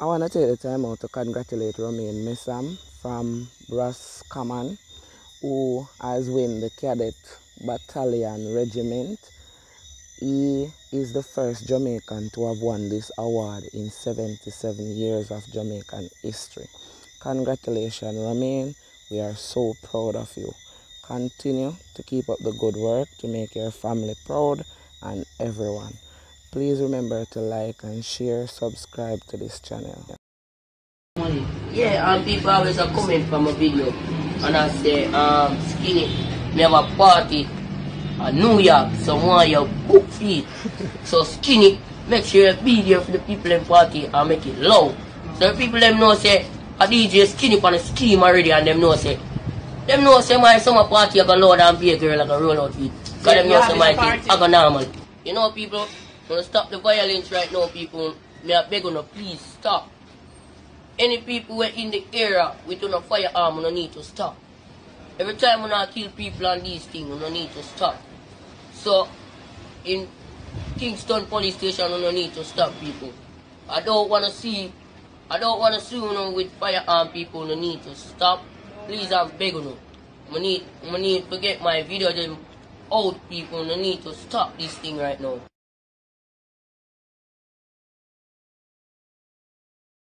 I want to take the time out to congratulate Romain Messam from Roscommon, who has won the Cadet Battalion Regiment. He is the first Jamaican to have won this award in 77 years of Jamaican history. Congratulations, Romain. We are so proud of you. Continue to keep up the good work to make your family proud and everyone. Please remember to like and share, subscribe to this channel. Yeah, and people always are coming from a video and I say, Skinny, we have a party in New York, so want your book feed. So Skinny, make sure you be there for the people in party and make it loud. So the people them know say, a DJ Skinny on the scheme already and them know say my summer party I go loud and be a girl I go roll out with. Because them know say my thing I go normal. You know people, wanna stop the violence right now people, me I beg you no please stop. Any people who are in the area with a firearm, we don't need to stop. Every time we kill people on these things, we don't need to stop. So, in Kingston police station, we don't need to stop people. I don't want to see you with firearm people, we don't need to stop. Please, I'm begging you. We need to get my video them out people, we don't need to stop this thing right now.